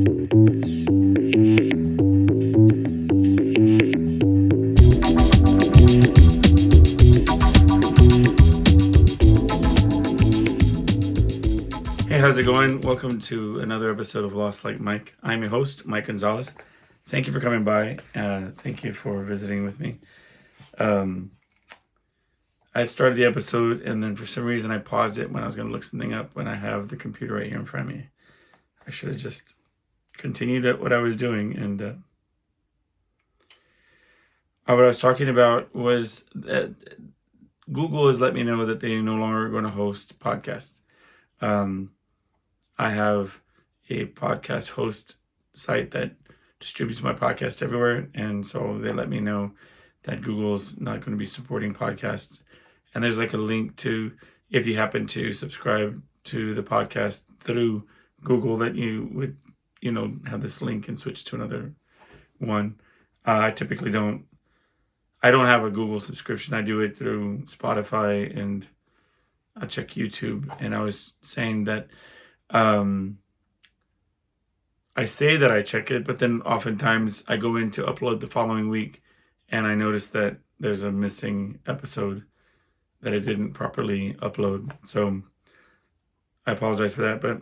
Hey, how's it going? Welcome to another episode of Lost Like Mike. I'm your host, Mike Gonzalez. Thank you for coming by. Thank you for visiting with me. I started the episode and then for some reason I paused it when I was going to look something up when I have the computer right here in front of me. I should have just continued at what I was doing. And what I was talking about was that Google has let me know that they no longer are going to host podcasts. I have a podcast host site that distributes my podcast everywhere. And so they let me know that Google's not going to be supporting podcasts. And there's like a link to, if you happen to subscribe to the podcast through Google, that you would, have this link and switch to another one. I typically don't have a Google subscription. I do it through Spotify and I check YouTube. And I was saying that, I say that I check it, but then oftentimes I go in to upload the following week and I notice that there's a missing episode that I didn't properly upload. So I apologize for that. But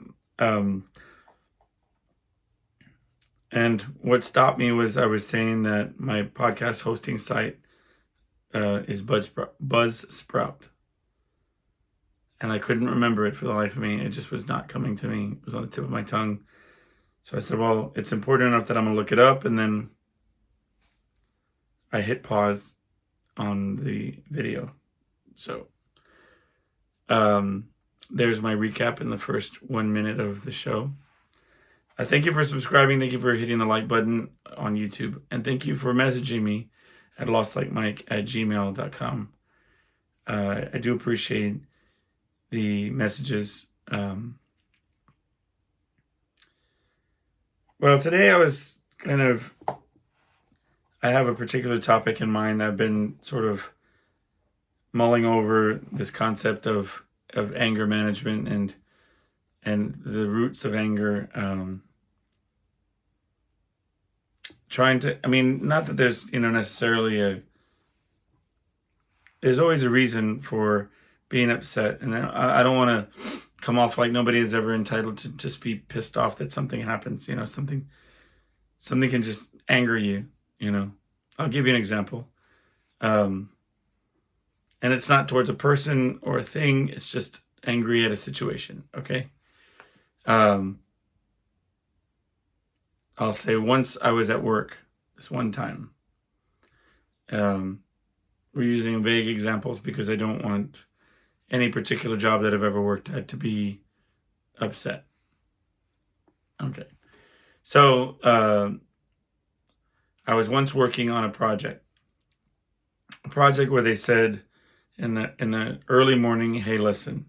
and what stopped me was I was saying that my podcast hosting site is Buzzsprout. And I couldn't remember it for the life of me. It just was not coming to me. It was on the tip of my tongue. So I said, well, it's important enough that I'm going to look it up. And then I hit pause on the video. So there's my recap in the first 1 minute of the show. Thank you for subscribing. Thank you for hitting the like button on YouTube. And thank you for messaging me at lostlikemike@gmail.com. I do appreciate the messages. Well, today I have a particular topic in mind. I've been sort of mulling over this concept of anger management and the roots of anger. Not that there's, necessarily there's always a reason for being upset. And I don't want to come off like nobody is ever entitled to just be pissed off that something happens. Something can just anger you, I'll give you an example. And it's not towards a person or a thing. It's just angry at a situation. Okay. I'll say once I was at work this one time. We're using vague examples because I don't want any particular job that I've ever worked at to be upset. Okay. So I was once working on a project where they said in the early morning, hey, listen,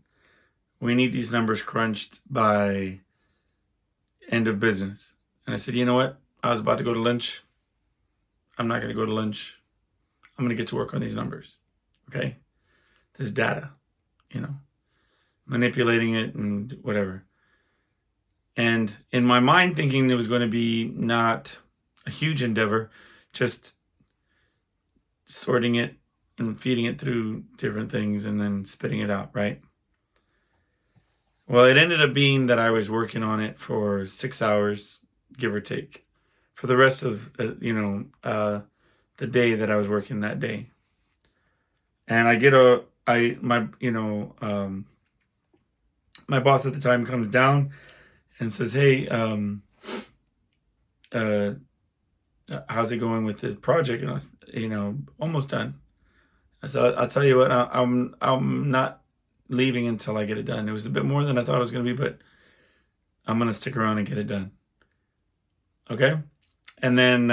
we need these numbers crunched by end of business. And I said, you know what? I was about to go to lunch. I'm not going to go to lunch. I'm going to get to work on these numbers. Okay. This data, manipulating it and whatever. And in my mind, thinking there was going to be not a huge endeavor, just sorting it and feeding it through different things and then spitting it out, right? Well, it ended up being that I was working on it for 6 hours, give or take, for the rest of, the day that I was working that day. And my boss at the time comes down and says, hey, how's it going with this project? And I was, almost done. I said, I'll tell you what, I'm not leaving until I get it done. It was a bit more than I thought it was going to be, but I'm going to stick around and get it done. Okay. And then,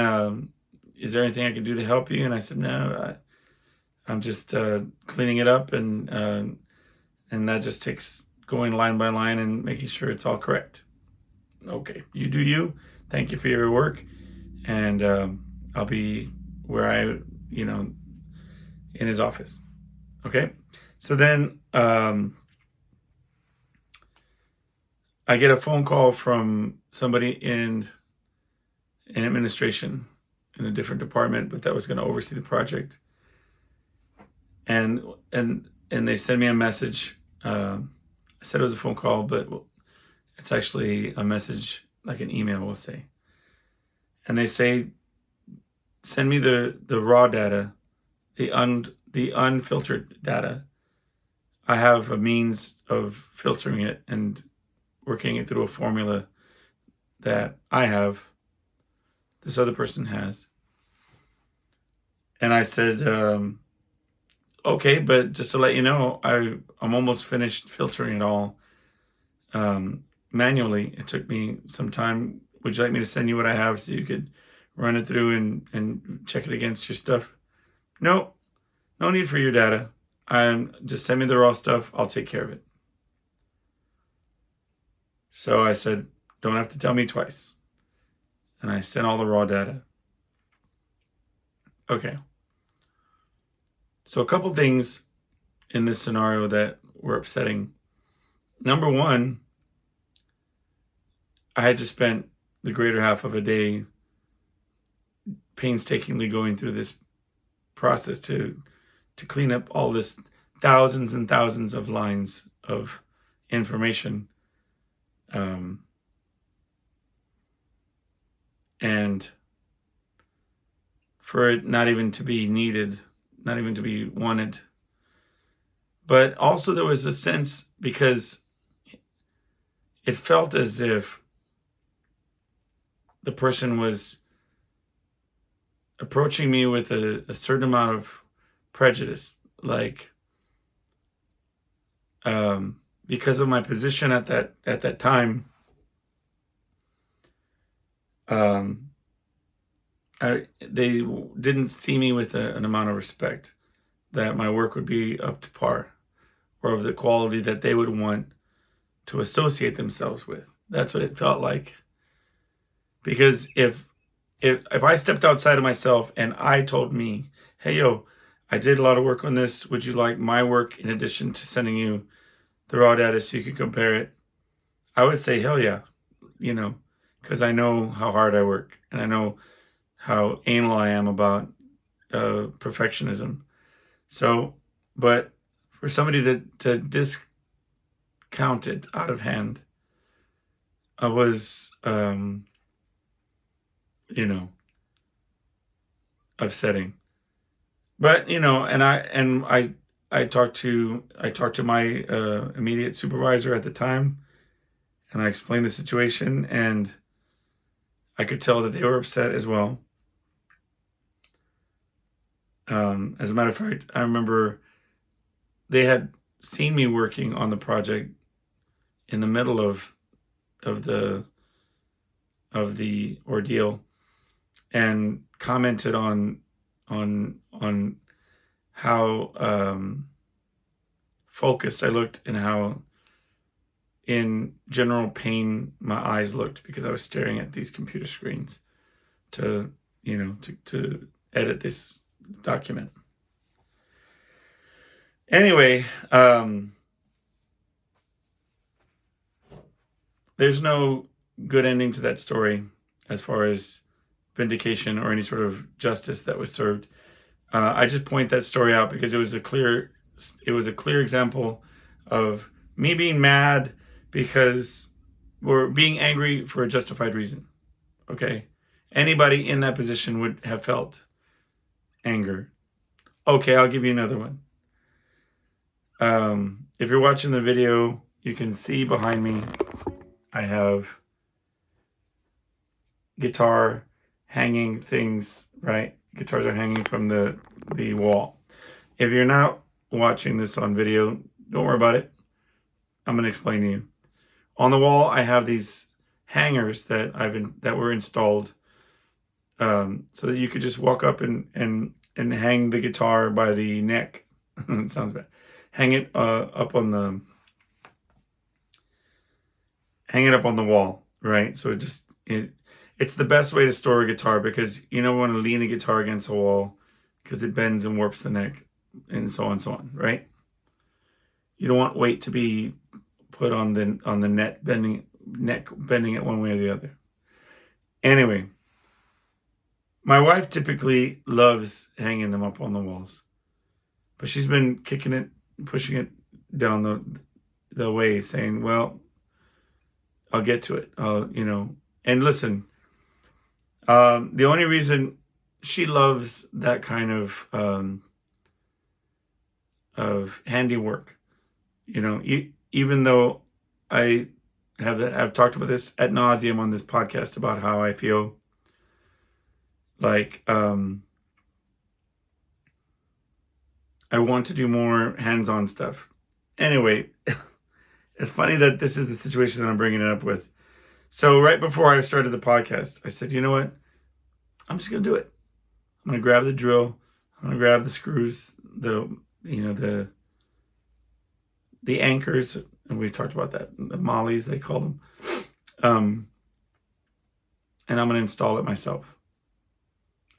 is there anything I can do to help you? And I said, no, I'm just cleaning it up. And that just takes going line by line and making sure it's all correct. Okay. You do you. Thank you for your work. And I'll be where in his office. Okay. So then I get a phone call from somebody in administration in a different department, but that was going to oversee the project. And they sent me a message. I said it was a phone call, but it's actually a message, like an email, we'll say. And they say, send me the raw data, the unfiltered data. I have a means of filtering it and working it through a formula that I have, this other person has. And I said, okay, but just to let you know, I'm almost finished filtering it all manually. It took me some time. Would you like me to send you what I have so you could run it through and check it against your stuff? No need for your data. Just send me the raw stuff. I'll take care of it. So I said, don't have to tell me twice. And I sent all the raw data. Okay. So a couple things in this scenario that were upsetting. Number one, I had just spent the greater half of a day painstakingly going through this process to clean up all this thousands and thousands of lines of information. And for it not even to be needed, not even to be wanted. But also there was a sense, because it felt as if the person was approaching me with a certain amount of prejudice, like because of my position at that time. They didn't see me with an amount of respect that my work would be up to par or of the quality that they would want to associate themselves with. That's what it felt like. Because if I stepped outside of myself and I told me, hey, yo, I did a lot of work on this. Would you like my work in addition to sending you the raw data so you could compare it? I would say, hell yeah, because I know how hard I work and I know how anal I am about perfectionism. So, but for somebody to discount it out of hand, I was, upsetting. But and I talked to my immediate supervisor at the time, and I explained the situation, and I could tell that they were upset as well. As a matter of fact, I remember they had seen me working on the project in the middle of the ordeal, and commented on how focused I looked and how in general pain my eyes looked, because I was staring at these computer screens to edit this document. Anyway, there's no good ending to that story as far as vindication or any sort of justice that was served. I just point that story out because it was a clear example of me being mad because we're being angry for a justified reason. Okay, anybody in that position would have felt anger. Okay, I'll give you another one. If you're watching the video, you can see behind me I have guitar hanging things, right? Guitars are hanging from the wall. If you're not watching this on video, don't worry about it. I'm going to explain to you. On the wall, I have these hangers that were installed, so that you could just walk up and hang the guitar by the neck. It sounds bad. Hang it up on the wall, right? So it's the best way to store a guitar, because you don't want to lean a guitar against a wall because it bends and warps the neck, and so on, right? You don't want weight to be put on the net bending neck bending it one way or the other. Anyway, my wife typically loves hanging them up on the walls, but she's been kicking it, pushing it down the way, saying, well, I'll get to it. And listen, the only reason she loves that kind of handiwork, even though I have talked about this ad nauseum on this podcast about how I feel like I want to do more hands-on stuff. Anyway, it's funny that this is the situation that I'm bringing it up with. So right before I started the podcast, I said, you know what? I'm just going to do it. I'm going to grab the drill. I'm going to grab the screws, the anchors, and we talked about that, the mollies, they call them. And I'm going to install it myself.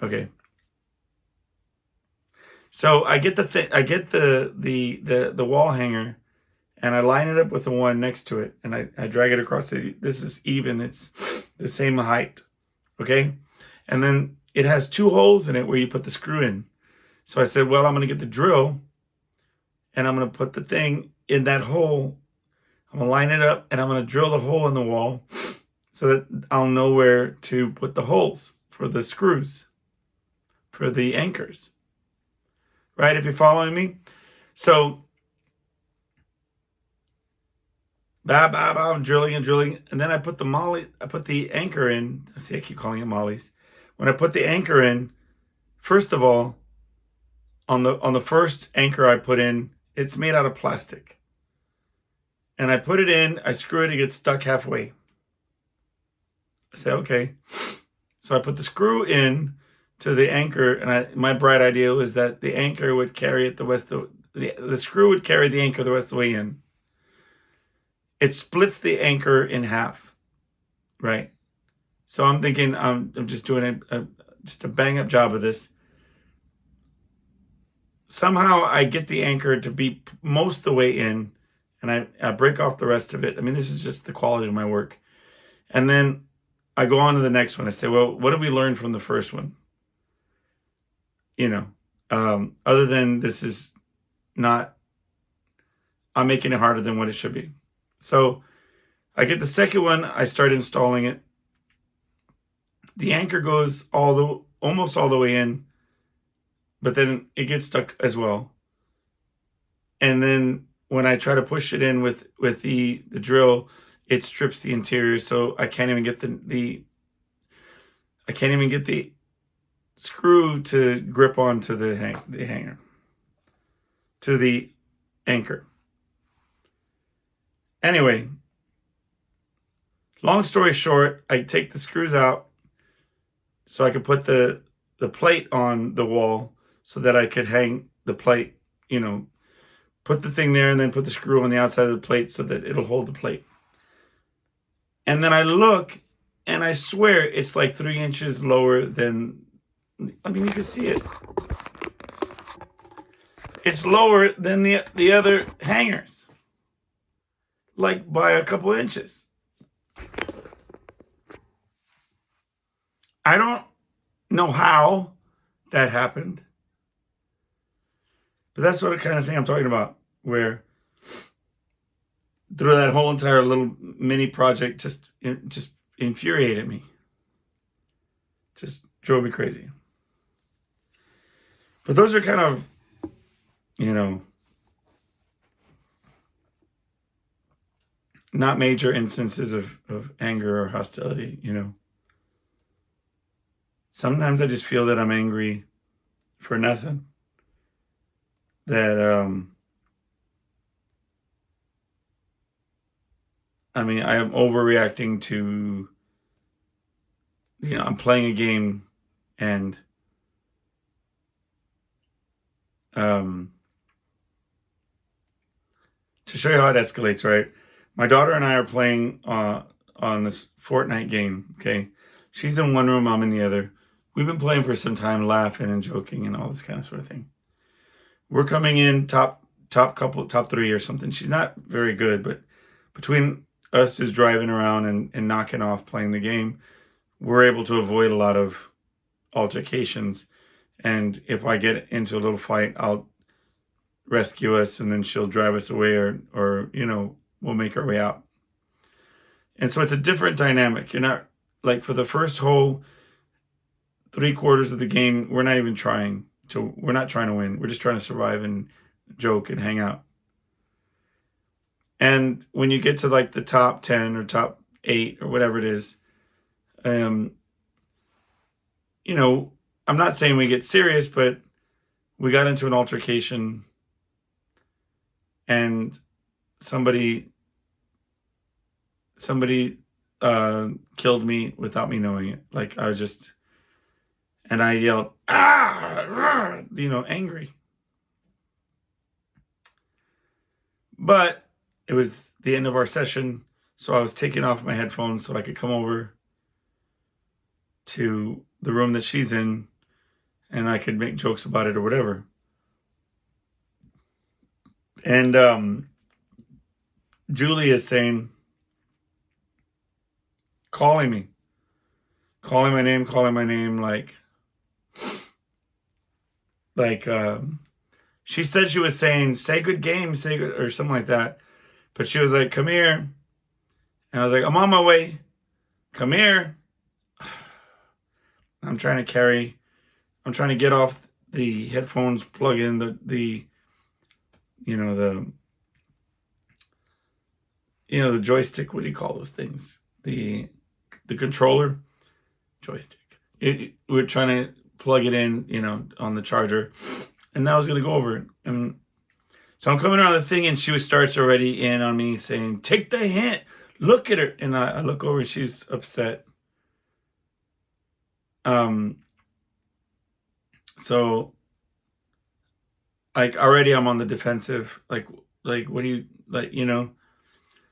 Okay. So I get the wall hanger, and I line it up with the one next to it, and I drag it across. This is even. It's the same height. Okay. And then it has 2 holes in it where you put the screw in. So I said, well, I'm going to get the drill, and I'm going to put the thing in that hole. I'm going to line it up, and I'm going to drill the hole in the wall so that I'll know where to put the holes for the screws, for the anchors. Right? If you're following me. So, I'm drilling. And then I put the anchor in. See, I keep calling it mollies. When I put the anchor in, first of all, on the first anchor I put in, it's made out of plastic. And I put it in, I screw it, it gets stuck halfway. I say, okay. So I put the screw in to the anchor, and my bright idea was that the anchor would carry it the screw would carry the anchor the rest of the way in. It splits the anchor in half, right? So I'm thinking I'm just doing just a bang up job of this. Somehow I get the anchor to be most of the way in, and I break off the rest of it. I mean, this is just the quality of my work. And then I go on to the next one. I say, well, what did we learn from the first one? Other than this is not, I'm making it harder than what it should be. So I get the second one, I start installing it. The anchor goes almost all the way in, but then it gets stuck as well. And then when I try to push it in with the drill, it strips the interior, so I can't even get the screw to grip onto the hanger, to the anchor. Anyway, long story short, I take the screws out so I could put the plate on the wall so that I could hang the plate, put the thing there and then put the screw on the outside of the plate so that it'll hold the plate. And then I look, and I swear it's like 3 inches lower than, I mean, you can see it. It's lower than the other hangers, like by a couple inches. I don't know how that happened, but that's what kind of thing I'm talking about, where through that whole entire little mini project just infuriated me. Just drove me crazy. But those are kind of, not major instances of anger or hostility, Sometimes I just feel that I'm angry for nothing. That, I am overreacting to, I'm playing a game and, to show you how it escalates, right? My daughter and I are playing on this Fortnite game, okay? She's in one room, I'm in the other. We've been playing for some time, laughing and joking and all this kind of sort of thing. We're coming in top 3 or something. She's not very good, but between us as driving around and knocking off playing the game, we're able to avoid a lot of altercations. And if I get into a little fight, I'll rescue us, and then she'll drive us away, or we'll make our way out. And so it's a different dynamic. You're not like, for the first whole 3/4 of the game, we're not trying to win. We're just trying to survive and joke and hang out. And when you get to like the top 10 or top 8 or whatever it is, I'm not saying we get serious, but we got into an altercation, and somebody killed me without me knowing it. Like, and I yelled, ah, angry. But it was the end of our session, so I was taking off my headphones so I could come over to the room that she's in, and I could make jokes about it or whatever. And Julie is saying, calling my name, like she said she was saying, say good game, say good, or something like that. But she was like, come here. And I was like, I'm on my way. Come here. I'm trying to get off the headphones, plug in the joystick. What do you call those things? The controller, joystick. We're trying to plug it in, on the charger, and I was going to go over it. And so I'm coming around the thing, and she starts already in on me saying, take the hint, look at her. And I look over, and she's upset. So like, already I'm on the defensive, like what do you,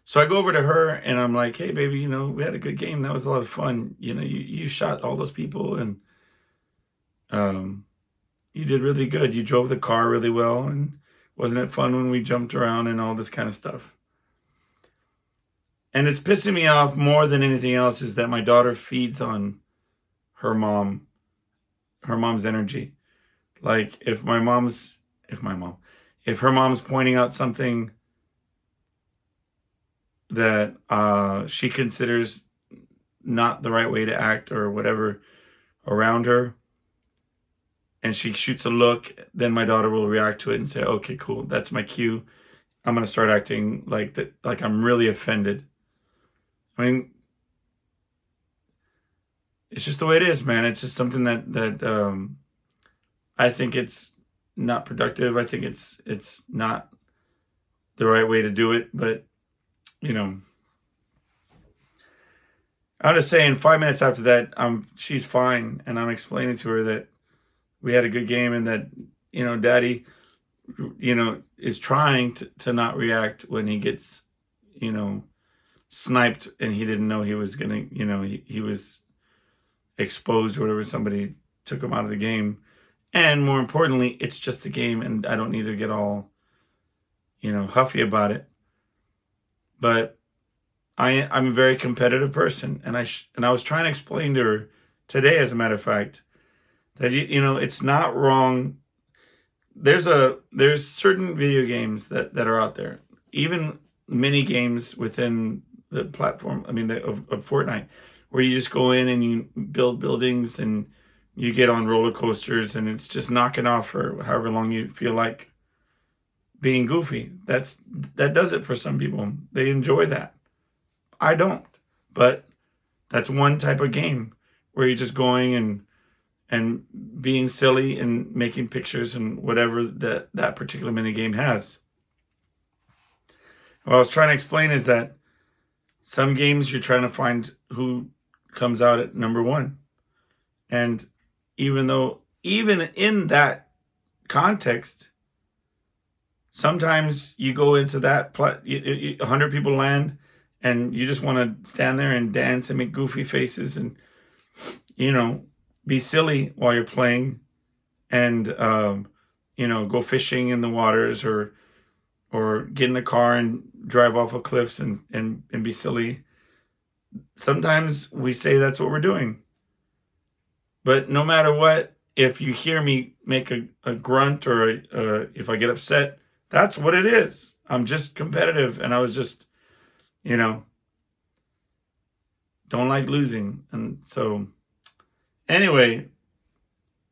so I go over to her, and I'm like, hey baby, we had a good game. That was a lot of fun. You shot all those people, and you did really good. You drove the car really well, and wasn't it fun when we jumped around and all this kind of stuff? And it's pissing me off more than anything else is that my daughter feeds on her mom's energy. Like, if her mom's pointing out something that she considers not the right way to act or whatever around her, and she shoots a look, then my daughter will react to it and say, okay, cool, that's my cue. I'm going to start acting like that, like I'm really offended. I mean, it's just the way it is, man. It's just something that I think it's not productive. I think it's not the right way to do it. But I'm just saying, 5 minutes after that, she's fine, and I'm explaining to her that we had a good game, and that Daddy is trying to not react when he gets sniped, and he didn't know he was gonna he was exposed or whatever. Somebody took him out of the game. And more importantly, it's just a game, and I don't need to get all huffy about it. But I'm a very competitive person, and I was trying to explain to her today, as a matter of fact, that it's not wrong. There's certain video games that are out there, even mini games within the platform. I mean, of Fortnite, where you just go in and you build buildings, and you get on roller coasters, and it's just knocking off for however long you feel like being goofy. That does it for some people. They enjoy that. I don't. But that's one type of game where you're just going and being silly and making pictures and whatever that particular mini game has. What I was trying to explain is that some games you're trying to find who comes out at number one. And even in that context, sometimes you go into that 100 people land, and you just want to stand there and dance and make goofy faces and be silly while you're playing, and go fishing in the waters, or or get in a car and drive off of cliffs and be silly. Sometimes we say that's what we're doing. But no matter what, if you hear me make a grunt or if I get upset, that's what it is. I'm just competitive, and I was just, you know, don't like losing. And so, anyway,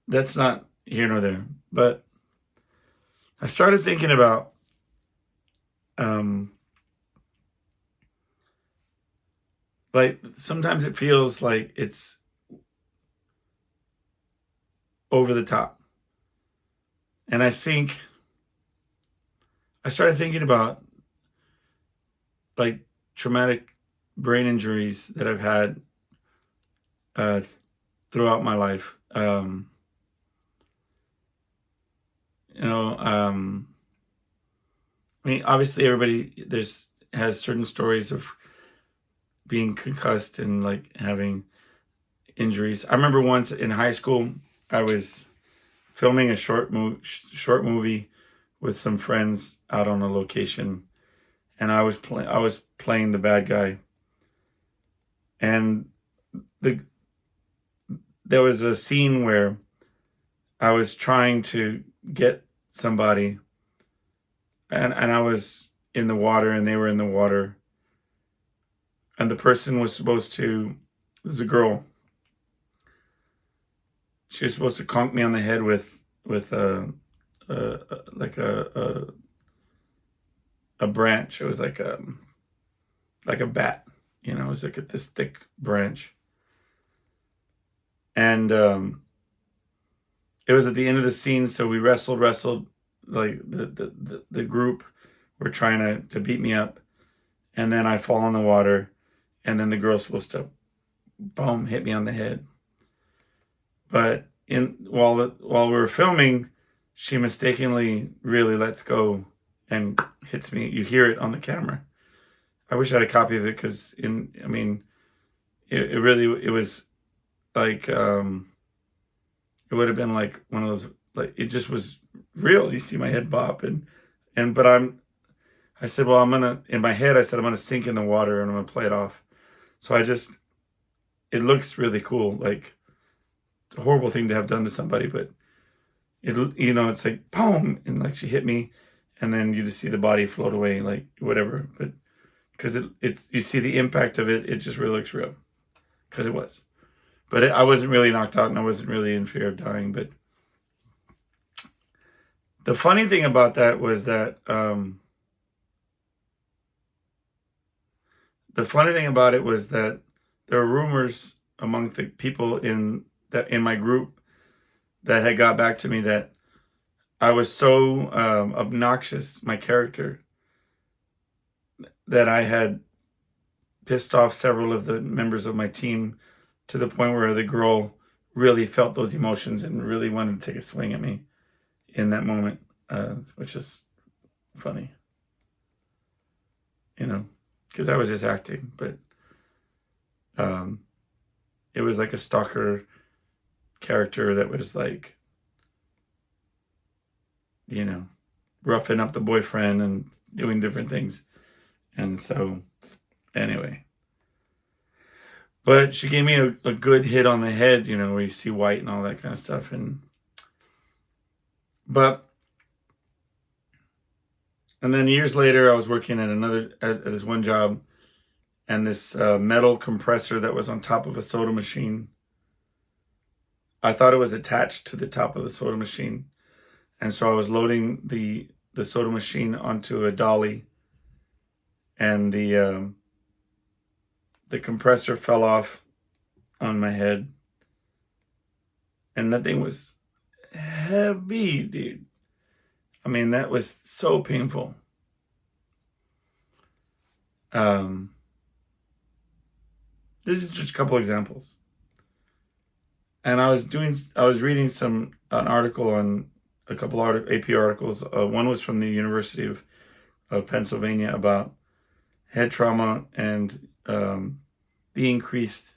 that's not here nor there. But I started thinking about like sometimes it feels like it's over the top. And I started thinking about like traumatic brain injuries that I've had throughout my life. I mean, obviously everybody has certain stories of being concussed and like having injuries. I remember once in high school, I was filming a short movie with some friends out on a location, and I was playing the bad guy, and there was a scene where I was trying to get somebody, and I was in the water and they were in the water, and the person was supposed to, it was a girl, she was supposed to conk me on the head with like a branch. It was like a bat, you know. It was like this thick branch, and it was at the end of the scene. So we wrestled. Like the group were trying to beat me up, and then I fall in the water, and then the girl's supposed to boom hit me on the head. But while we were filming, she mistakenly really lets go and hits me. You hear it on the camera. I wish I had a copy of it, because it was like it would have been like one of those, like, it just was real. You see my head bop, but I said, well, in my head I said I'm gonna sink in the water and I'm gonna play it off. So it looks really cool, like it's a horrible thing to have done to somebody, but it's like boom, and like she hit me, and then you just see the body float away, like whatever. But because it's you see the impact of it, it just really looks real, because it was. But I wasn't really knocked out, and I wasn't really in fear of dying. But the funny thing about that was that there were rumors among the people in my group that had got back to me that I was so obnoxious, my character, that I had pissed off several of the members of my team, to the point where the girl really felt those emotions and really wanted to take a swing at me in that moment, which is funny, because I was just acting. But it was like a stalker character that was like, roughing up the boyfriend and doing different things. And so, anyway. But she gave me a good hit on the head, where you see white and all that kind of stuff. But then years later, I was working at this one job, and this metal compressor that was on top of a soda machine, I thought it was attached to the top of the soda machine. And so I was loading the soda machine onto a dolly, and the compressor fell off on my head. And that thing was heavy, dude. I mean, that was so painful. This is just a couple examples. And I was reading an article on a couple AP articles. One was from the University of Pennsylvania about head trauma and the increased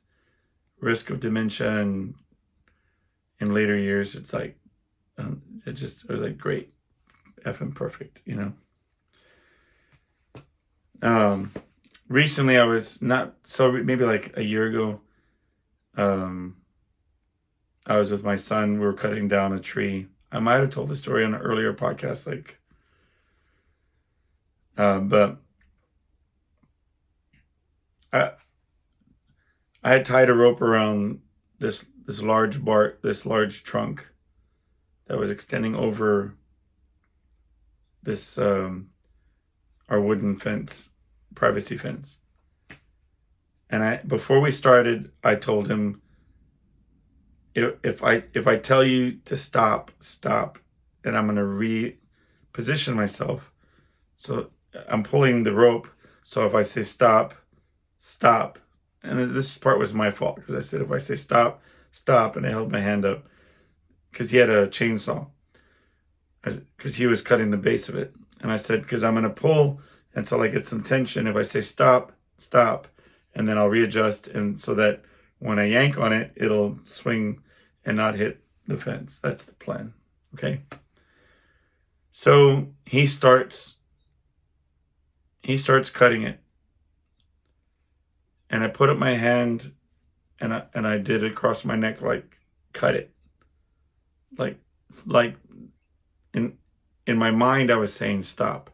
risk of dementia and in later years. It's like it was like great, effing perfect, Recently I was not so maybe like a year ago. Um, I was with my son. We were cutting down a tree. I might have told the story on an earlier podcast, but I I had tied a rope around this large trunk that was extending over this our wooden fence, privacy fence. And before we started, I told him, if I tell you to stop, stop, and I'm going to reposition myself. So I'm pulling the rope. So if I say stop, stop, and this part was my fault because I said if I say stop, stop, and I held my hand up because he had a chainsaw because he was cutting the base of it, and I said because I'm going to pull until I get some tension. If I say stop, stop, and then I'll readjust, and so that when I yank on it, it'll swing and not hit the fence. That's the plan. Okay. So he starts cutting it, and I put up my hand and I did it across my neck, like cut it, like like in my mind I was saying stop,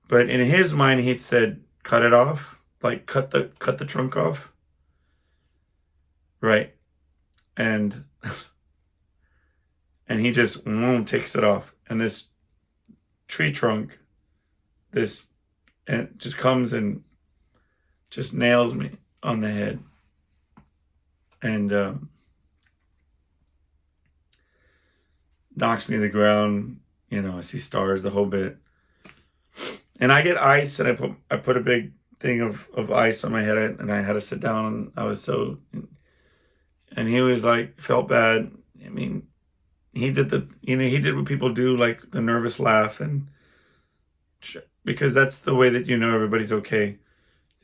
but in his mind he said cut it off, like cut the trunk off, right? And and he just takes it off, and this tree trunk, this, and just comes and just nails me on the head, and knocks me to the ground. I see stars, the whole bit. And I get ice, and I put a big thing of ice on my head, and I had to sit down. I was so, and he was like, felt bad. I mean, he did he did what people do, like the nervous laugh, and because that's the way that everybody's okay.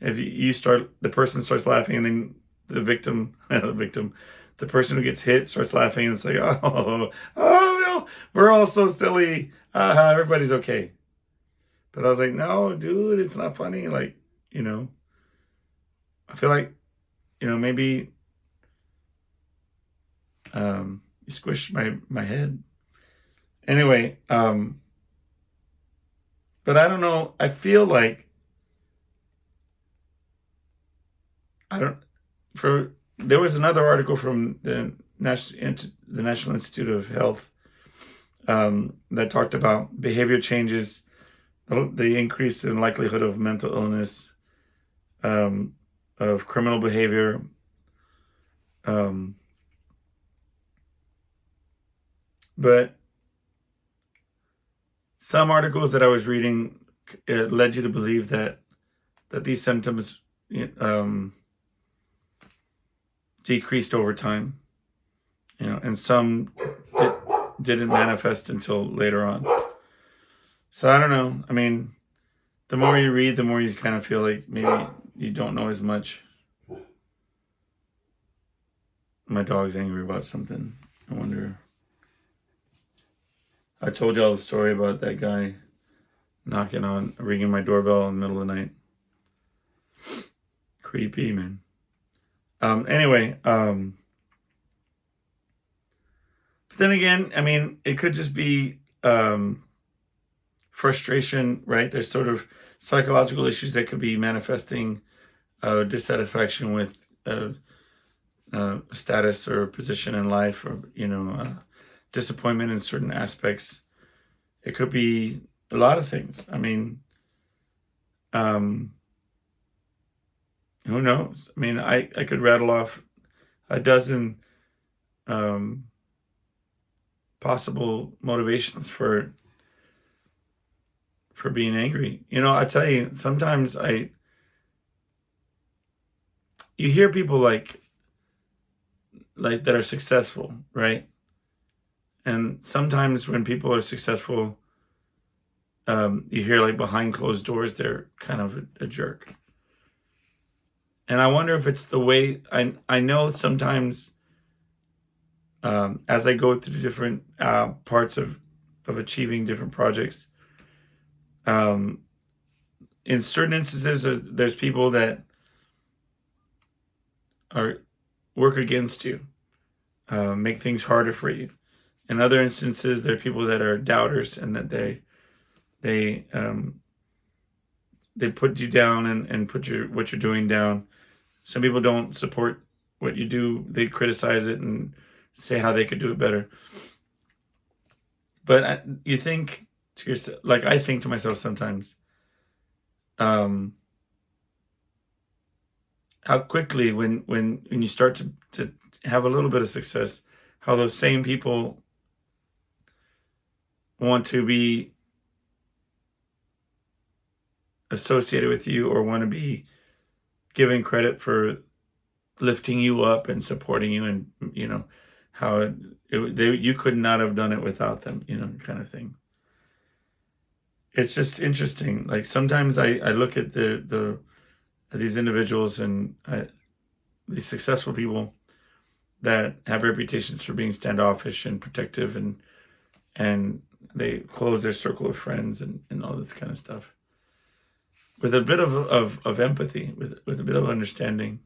If the person starts laughing, and then the victim, the person who gets hit starts laughing, and it's like, oh, no, we're all so silly. Everybody's okay. But I was like, no, dude, it's not funny. Like, I feel like, maybe you squished my head. Anyway, but I don't know. I feel like there was another article from the National Institute of Health that talked about behavior changes, the increase in likelihood of mental illness, of criminal behavior, but some articles that I was reading led you to believe that these symptoms decreased over time, and some didn't manifest until later on. So I don't know. I mean, the more you read, the more you kind of feel like maybe you don't know as much. My dog's angry about something. I wonder. I told y'all the story about that guy ringing my doorbell in the middle of the night. Creepy, man. Anyway, but then again, I mean, it could just be frustration, right? There's sort of psychological issues that could be manifesting dissatisfaction with status or position in life, or disappointment in certain aspects. It could be a lot of things. I mean, who knows? I mean, I could rattle off a dozen possible motivations for being angry. I tell you, sometimes you hear people like that are successful, right? And sometimes when people are successful, you hear like behind closed doors, they're kind of a jerk. And I wonder if it's the way I know sometimes, as I go through different parts of achieving different projects, in certain instances, there's people that are work against you, make things harder for you. In other instances, there are people that are doubters and that they put you down and put what you're doing down. Some people don't support what you do. They criticize it and say how they could do it better. But you think to yourself, like I think to myself sometimes, how quickly when you start to have a little bit of success, how those same people want to be associated with you or want to be given credit for lifting you up and supporting you, and how you could not have done it without them, kind of thing. It's just interesting. Like sometimes I look at these individuals and these successful people that have reputations for being standoffish and protective, and they close their circle of friends and all this kind of stuff. With a bit of empathy, with a bit of understanding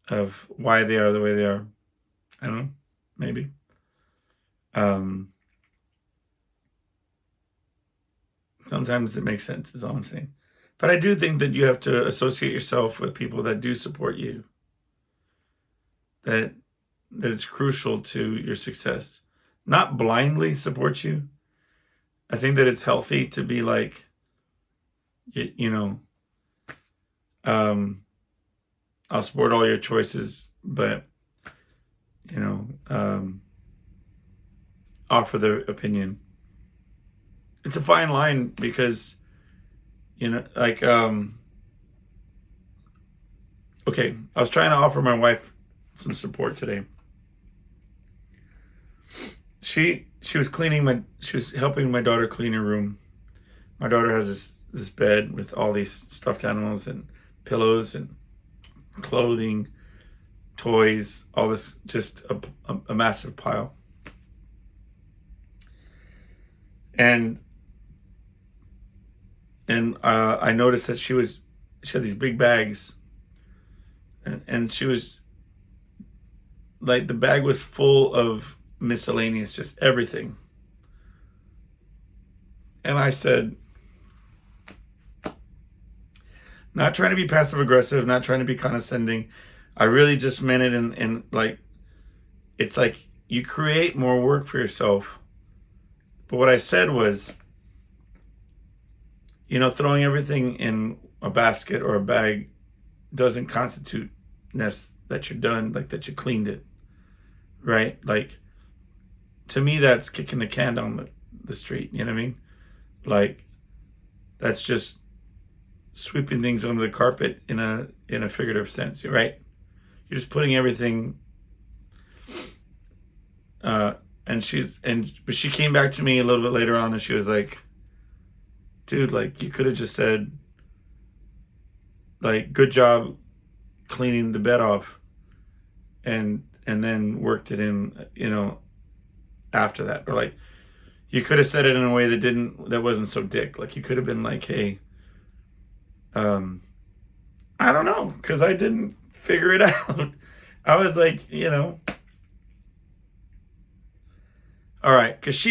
of why they are the way they are. I don't know, maybe. Sometimes it makes sense, is all I'm saying. But I do think that you have to associate yourself with people that do support you. That it's crucial to your success. Not blindly support you. I think that it's healthy to be like, I'll support all your choices, but offer their opinion. It's a fine line because okay, I was trying to offer my wife some support today. She was helping my daughter clean her room. My daughter has this bed with all these stuffed animals and pillows and clothing, toys, all this, just a massive pile. And I noticed that she had these big bags, and she was like, the bag was full of miscellaneous, just everything. And I said, not trying to be passive aggressive, not trying to be condescending, I really just meant it in like, it's like you create more work for yourself. But what I said was, throwing everything in a basket or a bag doesn't constitute that you're done, like that you cleaned it, right? Like, to me, that's kicking the can down the street. You know what I mean? Like, that's just sweeping things under the carpet in a figurative sense, right? You're just putting everything. But she came back to me a little bit later on, and she was like, dude, like, you could have just said, like, good job cleaning the bed off, and then worked it in, after that. Or like, you could have said it in a way that wasn't so dick. Like, you could have been like, hey, I don't know, because I didn't figure it out. I was like, all right, because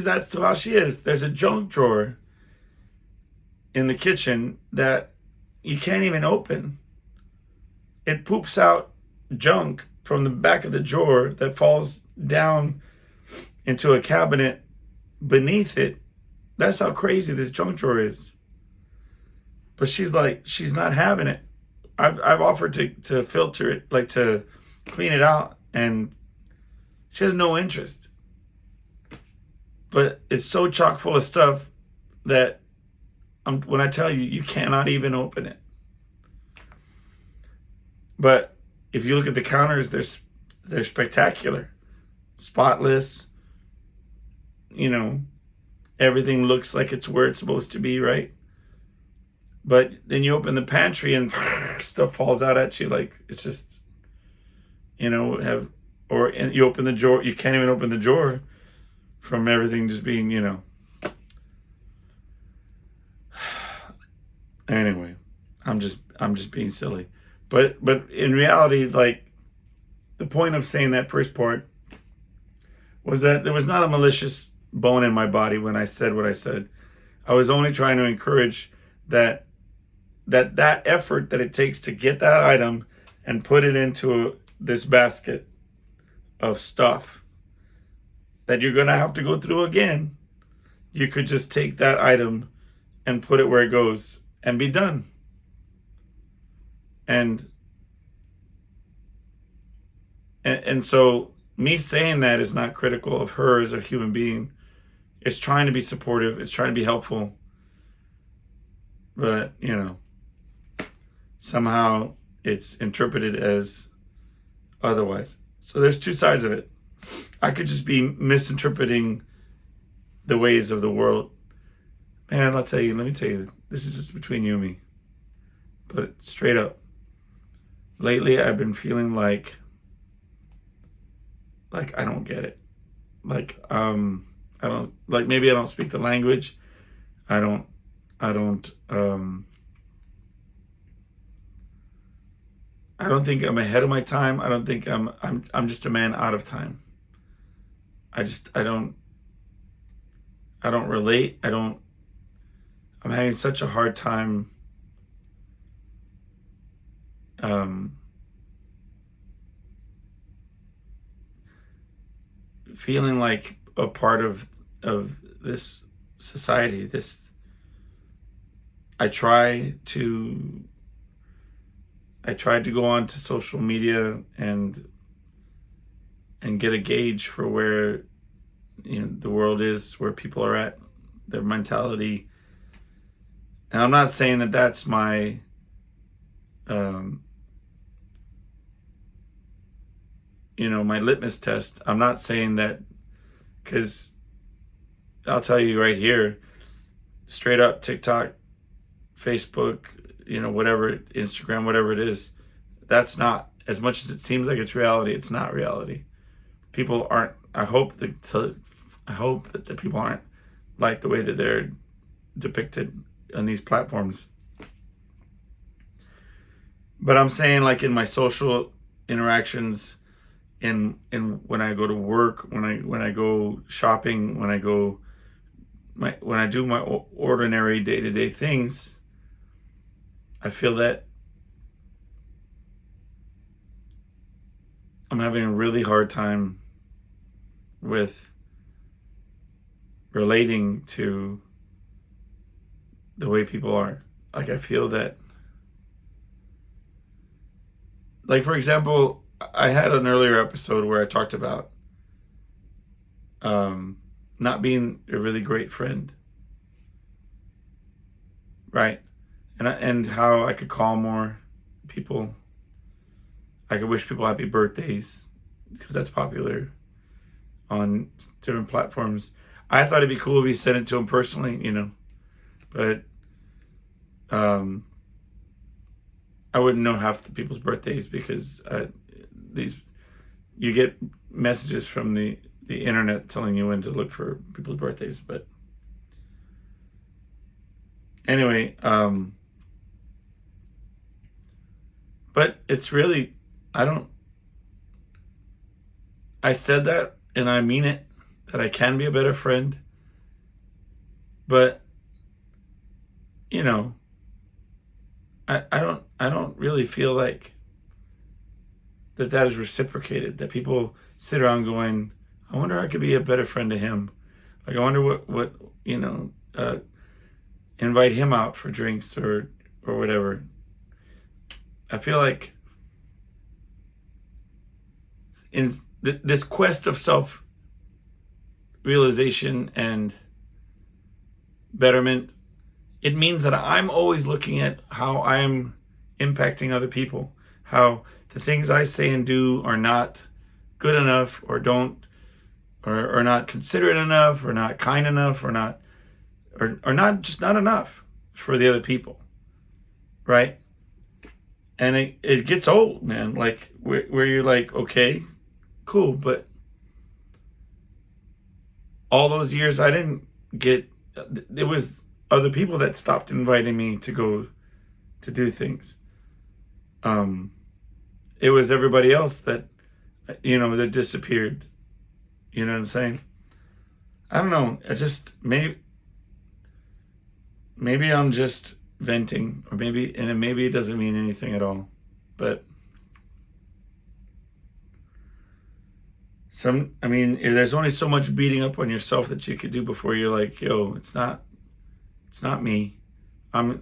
that's how she is. There's a junk drawer in the kitchen that you can't even open. It poops out junk from the back of the drawer that falls down into a cabinet beneath it. That's how crazy this junk drawer is. But she's not having it. I've offered to filter it, like to clean it out, and she has no interest. But it's so chock full of stuff that when I tell you, you cannot even open it. But if you look at the counters, they're spectacular, spotless. Everything looks like it's where it's supposed to be, right? But then you open the pantry and stuff falls out at you, like it's just, or you open the drawer, you can't even open the drawer from everything just being, I'm just being silly. But in reality, like, the point of saying that first part was that there was not a malicious bone in my body when I said what I said. I was only trying to encourage that effort that it takes to get that item and put it into this basket of stuff that you're going to have to go through again. You could just take that item and put it where it goes and be done. And so me saying that is not critical of her as a human being. It's trying to be supportive. It's trying to be helpful. But, somehow it's interpreted as otherwise. So there's two sides of it. I could just be misinterpreting the ways of the world. Man, let me tell you, this is just between you and me. But straight up, lately I've been feeling like I don't get it. I don't, like, maybe I don't speak the language. I don't think I'm ahead of my time. I don't think I'm just a man out of time. I don't relate. I'm having such a hard time feeling like a part of this society. I tried to go on to social media and get a gauge for where the world is, where people are at, their mentality. And I'm not saying that that's my my litmus test. I'm not saying that, because I'll tell you right here, straight up, TikTok, Facebook, whatever, Instagram, whatever it is, that's not, as much as it seems like it's reality, it's not reality. People aren't, I hope that the people aren't like the way that they're depicted on these platforms. But I'm saying, like, in my social interactions, in when I go to work, when I go shopping, when I do my ordinary day-to-day things, I feel that I'm having a really hard time with relating to the way people are. Like, I feel that, like, for example, I had an earlier episode where I talked about not being a really great friend, right? And how I could call more people. I could wish people happy birthdays, because that's popular on different platforms. I thought it'd be cool if you sent it to them personally, but I wouldn't know half the people's birthdays, because you get messages from the internet telling you when to look for people's birthdays. But anyway, but it's really, I said that and I mean it, that I can be a better friend. But I don't really feel like that is reciprocated, that people sit around going, I wonder I could be a better friend to him. Like, I wonder what invite him out for drinks or whatever. I feel like in this quest of self-realization and betterment, it means that I'm always looking at how I'm impacting other people, how the things I say and do are not good enough, or not considerate enough, or not kind enough, or not just not enough for the other people, right? And it gets old, man. Like, where you're like, okay, cool, but all those years I didn't get. It was other people that stopped inviting me to go to do things. Um, it was everybody else that, that disappeared. You know what I'm saying? I don't know. I just, maybe I'm just venting, or maybe it doesn't mean anything at all. But there's only so much beating up on yourself that you could do before you're like, yo, it's not me. I'm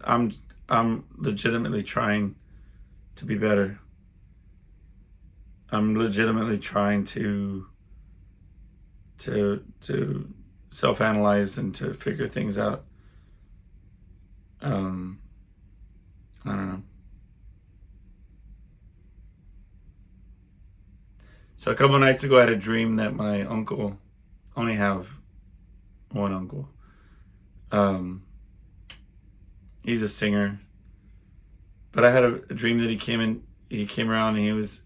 legitimately trying to be better. I'm legitimately trying to self-analyze and to figure things out. I don't know. So a couple of nights ago, I had a dream that my uncle, only have one uncle. He's a singer, but I had a dream that he came around and he was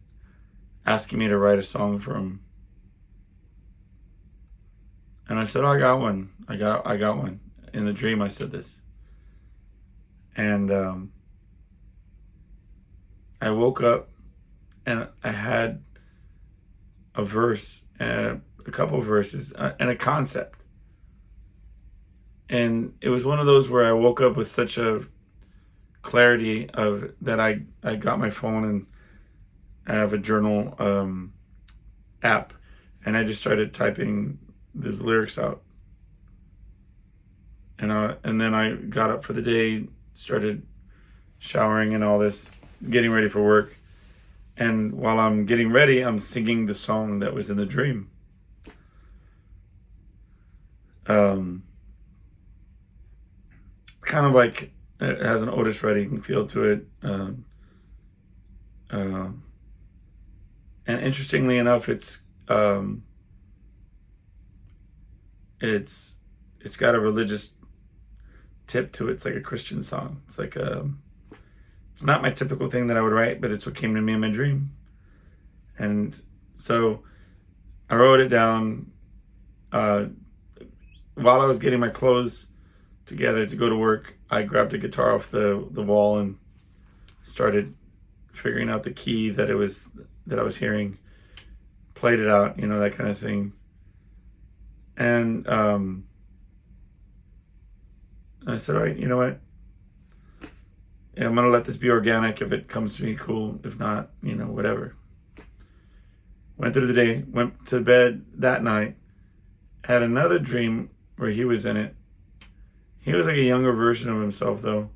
asking me to write a song for him. And I said, oh, I got one. I got one. In the dream, I said this. And I woke up and I had a verse, a couple of verses, and a concept. And it was one of those where I woke up with such a clarity of that I got my phone and I have a journal app, and I just started typing these lyrics out. And then I got up for the day, started showering and all this, getting ready for work. And while I'm getting ready, I'm singing the song that was in the dream. Kind of like it has an Otis Redding feel to it. And interestingly enough, it's got a religious tip to it. It's like a Christian song. It's like it's not my typical thing that I would write, but it's what came to me in my dream. And so I wrote it down while I was getting my clothes together to go to work. I grabbed a guitar off the wall and started figuring out the key that I was hearing, played it out, that kind of thing. And I said, all right, you know what? Yeah, I'm going to let this be organic. If it comes to me, cool. If not, whatever. Went through the day, went to bed that night, had another dream where he was in it. He was like a younger version of himself, though.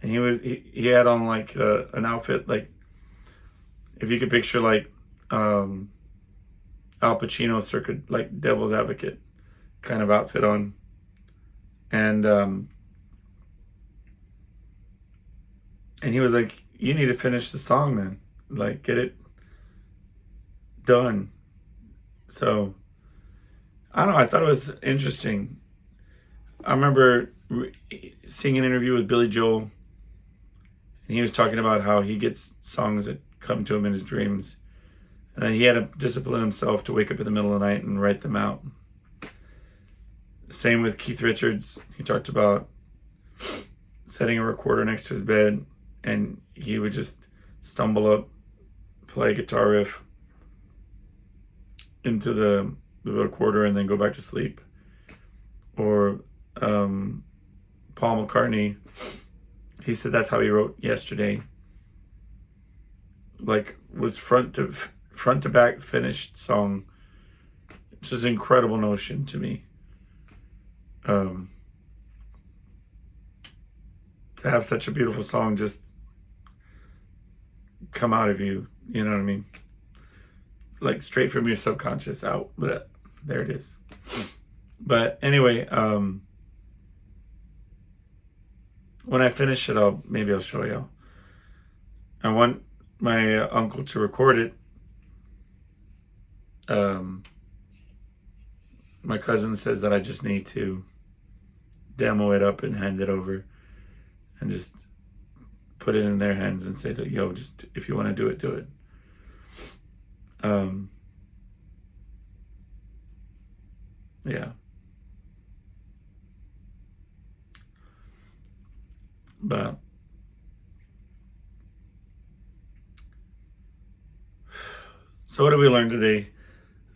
And he had on like an outfit, like if you could picture like Al Pacino circa like Devil's Advocate kind of outfit on. And he was like, you need to finish the song, man. Like, get it done. So, I don't know. I thought it was interesting. I remember seeing an interview with Billy Joel, and he was talking about how he gets songs that come to him in his dreams. And then he had to discipline himself to wake up in the middle of the night and write them out. Same with Keith Richards. He talked about setting a recorder next to his bed, and he would just stumble up, play a guitar riff into the recorder, and then go back to sleep. Or Paul McCartney, he said that's how he wrote Yesterday. Like, was front to back finished song. It's just an incredible notion to me. To have such a beautiful song just come out of you, you know what I mean? Like straight from your subconscious out. But there it is. But anyway, when I finish it, I'll show you. I want my uncle to record it. My cousin says that I just need to demo it up and hand it over, and just put it in their hands and say, yo, just if you want to do it, do it. Yeah. But So what did we learn today?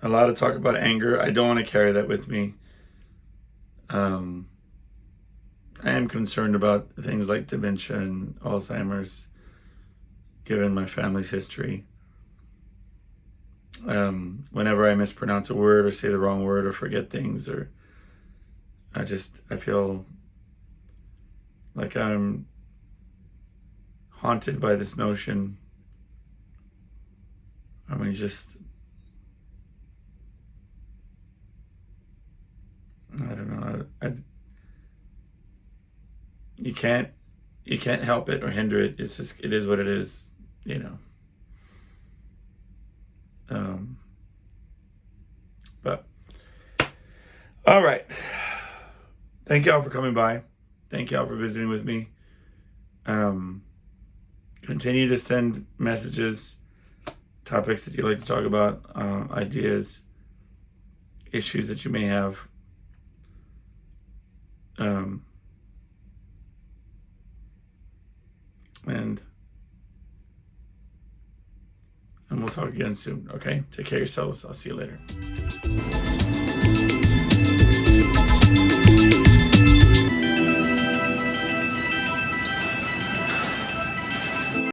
A lot of talk about anger. I don't want to carry that with me. I am concerned about things like dementia and Alzheimer's, given my family's history. Whenever I mispronounce a word or say the wrong word or forget things, or I feel like I'm haunted by this notion. I mean, I don't know. You can't help it or hinder it. It's just, it is what it is, you know. But all right. Thank y'all for coming by. Thank y'all for visiting with me. Continue to send messages, topics that you'd like to talk about, ideas, issues that you may have. And we'll talk again soon, okay? Take care of yourselves. I'll see you later.